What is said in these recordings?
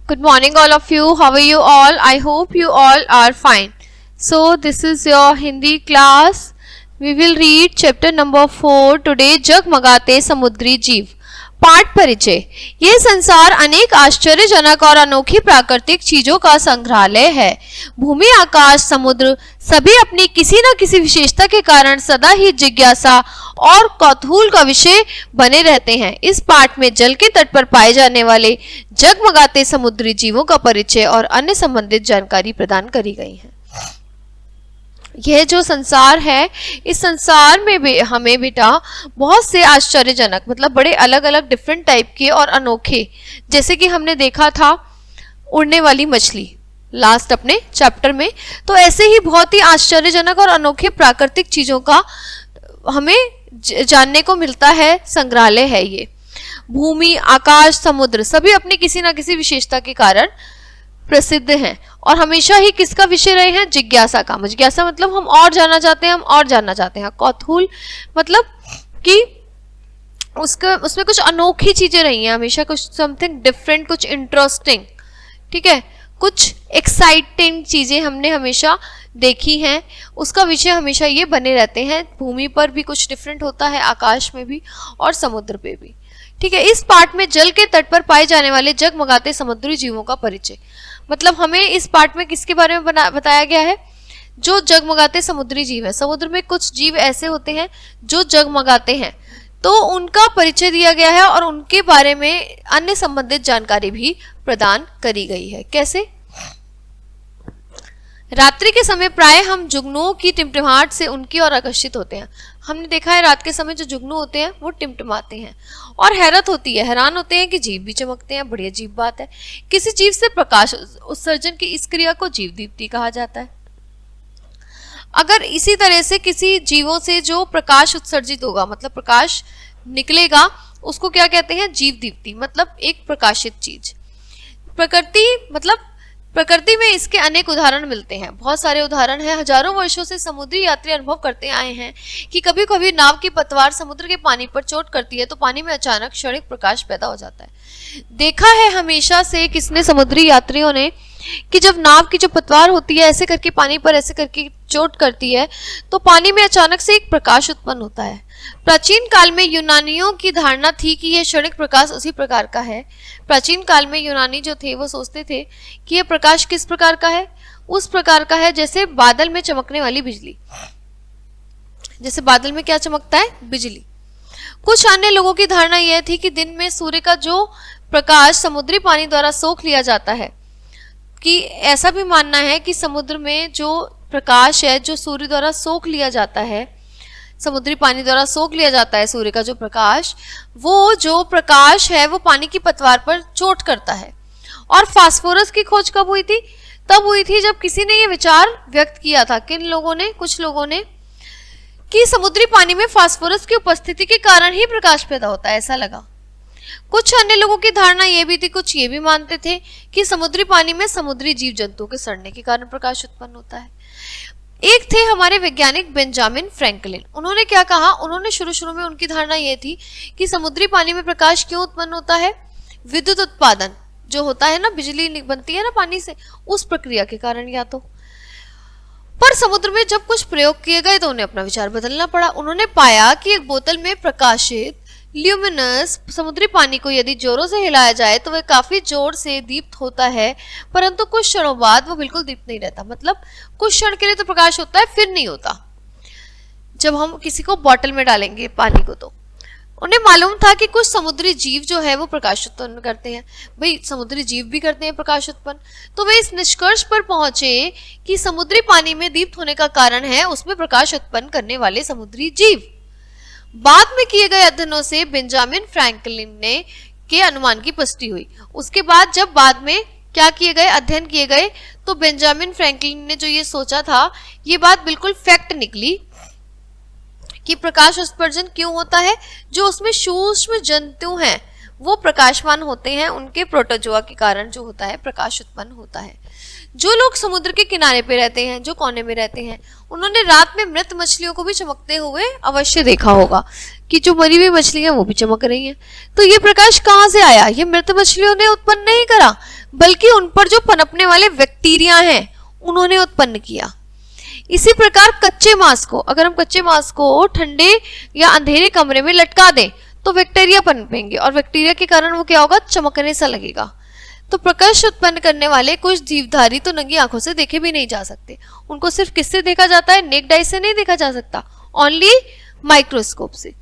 Good morning, all of you. How are you all? I hope you all are fine. So, this is your Hindi class. We will read chapter number 4 today. जगमगाते समुद्री जीव. पाठ परिचय. ये संसार अनेक आश्चर्यजनक और अनोखी प्राकृतिक चीजों का संग्रहालय है. भूमि, आकाश, समुद्र सभी अपनी किसी न किसी विशेषता के कारण सदा ही जिज्ञासा और कौतूहल का विषय बने रहते हैं. इस पाठ में जल के तट पर पाए जाने वाले जगमगाते समुद्री जीवों का परिचय और अन्य संबंधित जानकारी प्रदान करी गई है. यह जो संसार है, इस संसार में भी हमें बेटा बहुत से आश्चर्यजनक मतलब बड़े अलग अलग डिफरेंट टाइप के और अनोखे, जैसे कि हमने देखा था उड़ने वाली मछली लास्ट अपने चैप्टर में, तो ऐसे ही बहुत ही आश्चर्यजनक और अनोखे प्राकृतिक चीजों का हमें जानने को मिलता है. संग्रहालय है ये. भूमि, आकाश, समुद्र सभी अपनी किसी न किसी विशेषता के कारण प्रसिद्ध हैं और हमेशा ही किसका विषय रहे हैं? जिज्ञासा का. जिज्ञासा मतलब हम और जानना चाहते हैं, हम और जानना चाहते हैं. कौतूहल मतलब कि उसमें कुछ अनोखी चीजें रही हैं हमेशा, कुछ समथिंग डिफरेंट, कुछ इंटरेस्टिंग, ठीक है, कुछ एक्साइटिंग चीजें हमने हमेशा देखी हैं. उसका विषय हमेशा ये बने रहते हैं. भूमि पर भी कुछ डिफरेंट होता है, आकाश में भी और समुद्र पे भी. ठीक है. इस पाठ में जल के तट पर पाए जाने वाले जगमगाते समुद्री जीवों का परिचय, मतलब हमें इस पाठ में किसके बारे में बताया गया है? जो जगमगाते समुद्री जीव है. समुद्र में कुछ जीव ऐसे होते हैं जो जगमगाते हैं, तो उनका परिचय दिया गया है और उनके बारे में अन्य संबंधित जानकारी भी प्रदान करी गई है. कैसे? रात्रि के समय प्राय हम जुगनुओं की टिमटिमाहट से उनकी ओर आकर्षित होते हैं. हमने देखा है रात के समय जो जुगनू होते हैं वो टिमटिमाते हैं और हैरत होती है, हैरान होते हैं कि जीव भी चमकते हैं. बड़ी अजीब बात है. किसी जीव से प्रकाश उत्सर्जन की इस क्रिया को जीव दीप्ति कहा जाता है. अगर इसी तरह से किसी जीवों से जो प्रकाश उत्सर्जित होगा, मतलब प्रकाश निकलेगा, उसको क्या कहते हैं? जीव दीप्ति, मतलब एक प्रकाशित चीज. प्रकृति में इसके अनेक उदाहरण मिलते हैं. बहुत सारे उदाहरण हैं. हजारों वर्षों से समुद्री यात्री अनुभव करते आए हैं कि कभी कभी नाव की पतवार समुद्र के पानी पर चोट करती है तो पानी में अचानक क्षणिक प्रकाश पैदा हो जाता है. देखा है हमेशा से किसने? समुद्री यात्रियों ने, कि जब नाव की जो पतवार होती है ऐसे करके पानी पर ऐसे करके चोट करती है तो पानी में अचानक से एक प्रकाश उत्पन्न होता है. प्राचीन काल में यूनानियों की धारणा थी कि यह क्षणिक प्रकाश उसी प्रकार का है. प्राचीन काल में यूनानी जो थे वो सोचते थे कि यह प्रकाश किस प्रकार का है? उस प्रकार का है जैसे बादल में चमकने वाली बिजली. जैसे बादल में क्या चमकता है? बिजली. कुछ अन्य लोगों की धारणा यह थी कि दिन में सूर्य का जो प्रकाश समुद्री पानी द्वारा सोख लिया जाता है, कि ऐसा भी मानना है कि समुद्र में जो प्रकाश है जो सूर्य द्वारा सोख लिया जाता है, समुद्री पानी द्वारा सोख लिया जाता है सूर्य का जो प्रकाश, वो जो प्रकाश है वो पानी की पतवार पर चोट करता है. और फास्फोरस की खोज कब हुई थी? तब हुई थी जब किसी ने ये विचार व्यक्त किया था. किन लोगों ने? कुछ लोगों ने, कि समुद्री पानी में फास्फोरस की उपस्थिति के कारण ही प्रकाश पैदा होता है, ऐसा लगा. कुछ अन्य लोगों की धारणा यह भी थी, कुछ ये भी मानते थे कि समुद्री पानी में समुद्री जीव जंतुओं के सड़ने के कारण प्रकाश उत्पन्न होता है. एक थे हमारे वैज्ञानिक बेंजामिन फ्रैंकलिन. उन्होंने क्या कहा? उन्होंने शुरू में उनकी धारणा यह थी कि समुद्री पानी में प्रकाश क्यों उत्पन्न होता है? विद्युत उत्पादन जो होता है ना, बिजली बनती है ना पानी से, उस प्रक्रिया के कारण या तो. पर समुद्र में जब कुछ प्रयोग किए गए तो उन्हें अपना विचार बदलना पड़ा. उन्होंने पाया कि एक बोतल में प्रकाशित ल्यूमिनस समुद्री पानी को यदि जोरों से हिलाया जाए तो वह काफी जोर से दीप्त होता है, परंतु कुछ क्षणों बाद वो बिल्कुल दीप्त नहीं रहता. मतलब कुछ क्षण के लिए तो प्रकाश होता है, फिर नहीं होता. जब हम किसी को बोतल में डालेंगे पानी को, तो उन्हें मालूम था कि कुछ समुद्री जीव जो है वो प्रकाश उत्पन्न करते हैं. भाई समुद्री जीव भी करते हैं प्रकाश उत्पन्न. तो वे इस निष्कर्ष पर पहुंचे कि समुद्री पानी में दीप्त होने का कारण है उसमें प्रकाश उत्पन्न करने वाले समुद्री जीव. बाद में किए गए अध्ययनों से बेंजामिन फ्रैंकलिन ने के अनुमान की पुष्टि हुई. उसके बाद जब बाद में क्या किए गए? अध्ययन किए गए, तो बेंजामिन फ्रैंकलिन ने जो ये सोचा था, ये बात बिल्कुल फैक्ट निकली कि प्रकाश उत्सर्जन क्यों होता है? जो उसमें सूक्ष्म जंतु हैं वो प्रकाशमान होते हैं, उनके प्रोटोजोआ के कारण जो होता है प्रकाश उत्पन्न होता है। जो लोग समुद्र के किनारे पे रहते हैं, जो कोने में रहते हैं, उन्होंने रात में मृत मछलियों को भी चमकते हुए अवश्य देखा होगा कि जो मरी हुई मछलियां वो भी चमक रही हैं। तो ये प्रकाश कहाँ से आया? ये मृत मछलियों ने उत्पन्न नहीं करा, बल्कि उन पर जो पनपने वाले बैक्टीरिया हैं उन्होंने उत्पन्न किया। इसी प्रकार कच्चे मांस को, अगर हम कच्चे मांस को ठंडे या अंधेरे कमरे में लटका दें तो बैक्टीरिया पनपेंगे और बैक्टीरिया के कारण वो क्या होगा? चमकने सा लगेगा। तो प्रकाश उत्पन्न करने वाले कुछ जीवधारी तो नंगी आंखों से देखे भी नहीं जा सकते। उनको सिर्फ किससे देखा जाता है? नेक्ड आई से नहीं देखा जा सकता, ओनली माइक्रोस्कोप से।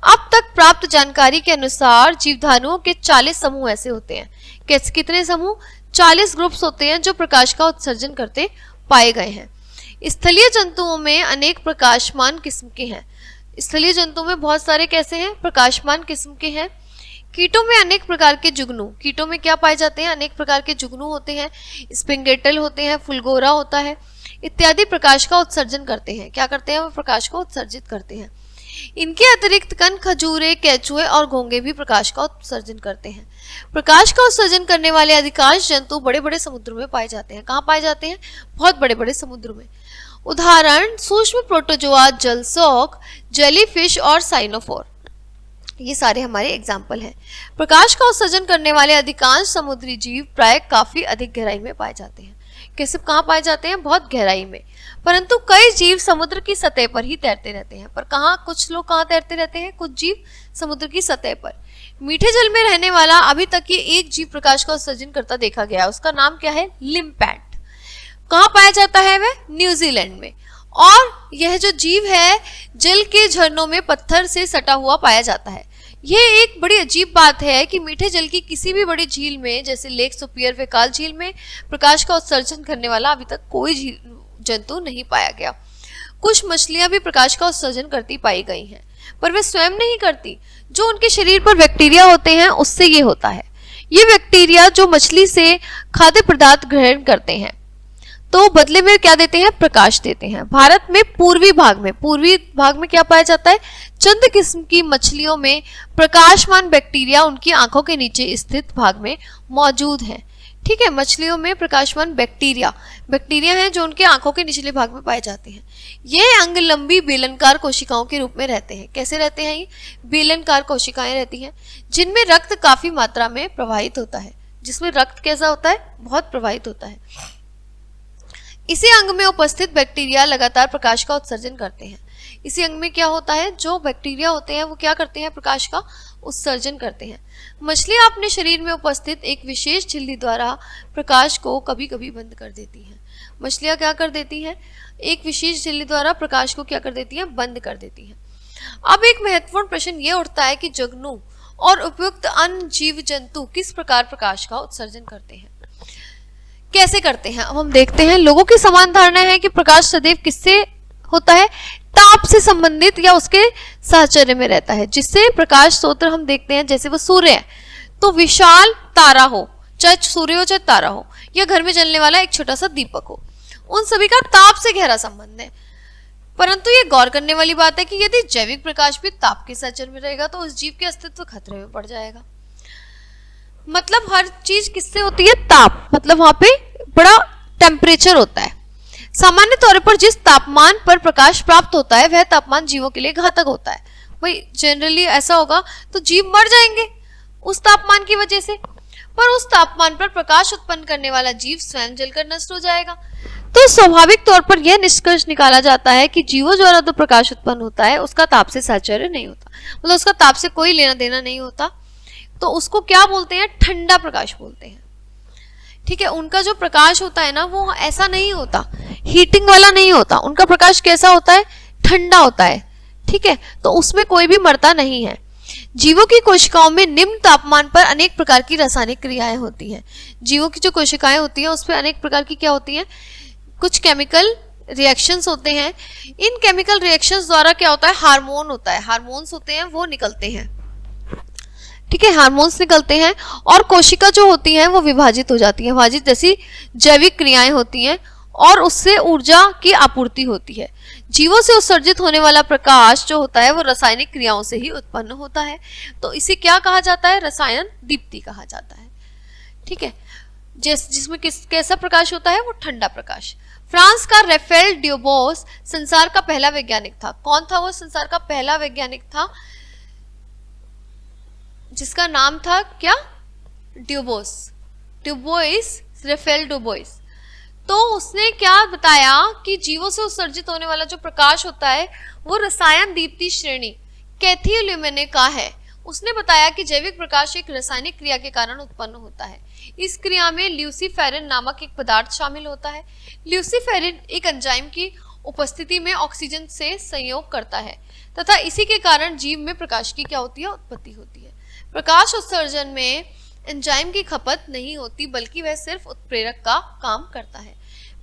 अब तक प्राप्त जानकारी के अनुसार जीवधारुओं के 40 समूह ऐसे होते हैं। कितने समूह? 40 ग्रुप्स होते हैं जो प्रकाश का उत्सर्जन करते पाए गए हैं। स्थलीय जंतुओं में अनेक प्रकाशमान किस्म के हैं। स्थलीय जंतुओं में बहुत सारे कैसे हैं? प्रकाशमान किस्म के हैं। कीटों में अनेक प्रकार के जुगनू, कीटों में क्या पाए जाते हैं? अनेक प्रकार के जुगनू होते हैं, स्पिंगेटल होते हैं, फुलगोरा होता है, इत्यादि प्रकाश का उत्सर्जन करते हैं। क्या करते हैं? वो प्रकाश को उत्सर्जित करते हैं। इनके अतिरिक्त कण, खजूरे, केंचुए और घोंगे भी प्रकाश का उत्सर्जन करते हैं। प्रकाश का उत्सर्जन करने वाले अधिकांश जंतु बड़े बड़े समुद्रों में पाए जाते हैं। कहाँ पाए जाते हैं? बहुत बड़े बड़े समुद्रों में। उदाहरण सूक्ष्म प्रोटोजोआ, जलसौक, जेलीफिश और साइनोफोर, ये सारे हमारे एग्जाम्पल हैं। प्रकाश का उत्सर्जन करने वाले अधिकांश समुद्री जीव प्राय काफी अधिक गहराई में पाए जाते हैं। कैसे कहाँ पाए जाते हैं? बहुत गहराई में। परंतु कई जीव समुद्र की सतह पर ही तैरते रहते हैं। पर कहाँ? कुछ लोग कहाँ तैरते रहते हैं? कुछ जीव समुद्र की सतह पर। मीठे जल में रहने वाला अभी तक ये एक जीव प्रकाश का उत्सर्जन करता देखा गया, उसका नाम क्या है? लिम्पैट। कहाँ पाया जाता है वह? न्यूजीलैंड में। और यह जो जीव है जल के झरनों में पत्थर से सटा हुआ पाया जाता है। यह एक बड़ी अजीब बात है कि मीठे जल की किसी भी बड़ी झील में, जैसे लेक सुपियर, वेकाल झील में प्रकाश का उत्सर्जन करने वाला अभी तक कोई जंतु नहीं पाया गया। कुछ मछलियां भी प्रकाश का उत्सर्जन करती पाई गई हैं, पर वे स्वयं नहीं करती। जो उनके शरीर पर बैक्टीरिया होते हैं उससे ये होता है। ये बैक्टीरिया जो मछली से खाद्य पदार्थ ग्रहण करते हैं तो बदले में क्या देते हैं? प्रकाश देते हैं। भारत में पूर्वी भाग में क्या पाया जाता है? चंद किस्म की मछलियों में प्रकाशमान बैक्टीरिया उनकी आंखों के नीचे स्थित भाग में मौजूद हैं। ठीक है, मछलियों में प्रकाशमान बैक्टीरिया हैं जो उनके आंखों के निचले भाग में पाए जाते हैं। ये अंग लंबी बेलनकार कोशिकाओं के रूप में रहते हैं। कैसे रहते हैं? ये बेलनकार कोशिकाएं रहती हैं जिनमें रक्त काफी मात्रा में प्रवाहित होता है। जिसमें रक्त कैसा होता है? बहुत प्रवाहित होता है। इसी अंग में उपस्थित बैक्टीरिया लगातार प्रकाश का उत्सर्जन करते हैं। इसी अंग में क्या होता है? जो बैक्टीरिया होते हैं वो क्या करते हैं? प्रकाश का उत्सर्जन करते हैं। मछलियां अपने शरीर में उपस्थित एक विशेष झिल्ली द्वारा प्रकाश को कभी कभी बंद कर देती हैं। मछलियां क्या कर देती हैं? एक विशेष झिल्ली द्वारा प्रकाश को क्या कर देती हैं? बंद कर देती हैं। अब एक महत्वपूर्ण प्रश्न ये उठता है कि जुगनू और उपयुक्त अन्य जीव जंतु किस प्रकार प्रकाश का उत्सर्जन करते हैं, कैसे करते हैं? अब हम देखते हैं। लोगों की समान धारणा है कि प्रकाश सदैव किससे होता है? ताप से संबंधित या उसके साहचर्य में रहता है। जिससे प्रकाश स्रोत हम देखते हैं, जैसे वो सूर्य है तो विशाल तारा हो, चाहे सूर्य हो चाहे तारा हो, या घर में जलने वाला एक छोटा सा दीपक हो, उन सभी का ताप से गहरा संबंध है। परंतु ये गौर करने वाली बात है कि यदि जैविक प्रकाश भी ताप के साहचर्य में रहेगा तो उस जीव के अस्तित्व खतरे में पड़ जाएगा। मतलब हर चीज किससे होती है? ताप। मतलब वहां पे बड़ा टेम्परेचर होता है। सामान्य तौर पर जिस तापमान पर प्रकाश प्राप्त होता है वह तापमान जीवों के लिए घातक होता है। भाई जनरली ऐसा होगा तो जीव मर जाएंगे उस तापमान की वजह से, पर उस तापमान पर प्रकाश उत्पन्न करने वाला जीव स्वयं जलकर नष्ट हो जाएगा। तो स्वाभाविक तौर पर यह निष्कर्ष निकाला जाता है कि जीवों द्वारा जो प्रकाश उत्पन्न होता है उसका ताप से साहचर्य नहीं होता, मतलब उसका ताप से कोई लेना देना नहीं होता। तो उसको क्या बोलते हैं? ठंडा प्रकाश बोलते हैं। ठीक है, उनका जो प्रकाश होता है ना वो ऐसा नहीं होता, हीटिंग वाला नहीं होता। उनका प्रकाश कैसा होता है? ठंडा होता है। ठीक है, तो उसमें कोई भी मरता नहीं है। जीवों की कोशिकाओं में निम्न तापमान पर अनेक प्रकार की रासायनिक क्रियाएं होती हैं। जीवों की जो कोशिकाएं होती हैं उसमें अनेक प्रकार की क्या होती हैं? कुछ केमिकल रिएक्शंस होते हैं। इन केमिकल रिएक्शंस द्वारा क्या होता है? हार्मोन होता है, हार्मोन्स होते हैं वो निकलते हैं। ठीक है, हार्मोन्स निकलते हैं और कोशिका जो होती है वो विभाजित हो जाती है। विभाजित जैसी जैविक क्रियाएं होती हैं और उससे ऊर्जा की आपूर्ति होती है। जीवों से उत्सर्जित होने वाला प्रकाश जो होता है वो रासायनिक क्रियाओं से ही उत्पन्न होता है। तो इसे क्या कहा जाता है? रसायन दीप्ति कहा जाता है। ठीक है, जिसमें कैसा प्रकाश होता है? वो ठंडा प्रकाश। फ्रांस का रेफेल ड्यूबोस संसार का पहला वैज्ञानिक था। कौन था वो संसार का पहला वैज्ञानिक था? जिसका नाम था क्या? ड्यूबोस, ड्यूबोइस, रेफेल ड्यूबोइस। तो उसने क्या बताया कि जीवों से उत्सर्जित होने वाला जो प्रकाश होता है वो रसायन दीप्ति श्रेणी कैथियोल्यूमिने का है। उसने बताया कि जैविक प्रकाश एक रासायनिक क्रिया के कारण उत्पन्न होता है। इस क्रिया में ल्यूसीफेरिन नामक एक पदार्थ शामिल होता है। ल्यूसीफेरिन एक एंजाइम की उपस्थिति में ऑक्सीजन से संयोग करता है तथा इसी के कारण जीव में प्रकाश की क्या होती है? उत्पत्ति होती है। प्रकाश उत्सर्जन में एंजाइम की खपत नहीं होती बल्कि वह सिर्फ उत्प्रेरक का काम करता है।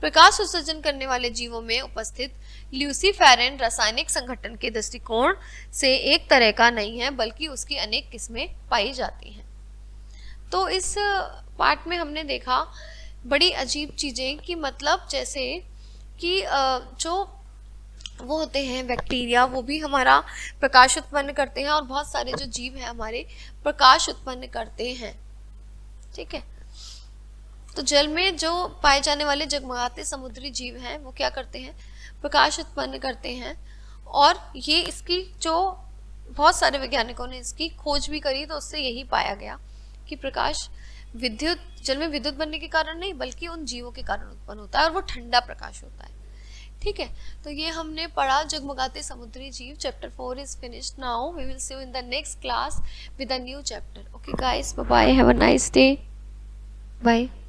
प्रकाश उत्सर्जन करने वाले जीवों में उपस्थित ल्यूसीफेरिन रासायनिक संगठन के दृष्टिकोण से एक तरह का नहीं है बल्कि उसकी अनेक किस्में पाई जाती हैं। तो इस पार्ट में हमने देखा बड़ी अजीब चीजें कि मतलब जैसे कि जो वो होते हैं बैक्टीरिया, वो भी हमारा प्रकाश उत्पन्न करते हैं और बहुत सारे जो जीव हैं हमारे प्रकाश उत्पन्न करते हैं। ठीक है, तो जल में जो पाए जाने वाले जगमगाते समुद्री जीव हैं वो क्या करते हैं? प्रकाश उत्पन्न करते हैं। और ये इसकी जो बहुत सारे वैज्ञानिकों ने इसकी खोज भी करी तो उससे यही पाया गया कि प्रकाश जल में विद्युत बनने के कारण नहीं बल्कि उन जीवों के कारण उत्पन्न होता है और वो ठंडा प्रकाश होता है। ठीक है, तो ये हमने पढ़ा जगमगाते समुद्री जीव। Chapter 4 is finished now. We will see you in the next class with a new chapter. Okay guys, bye bye, have a nice day, bye.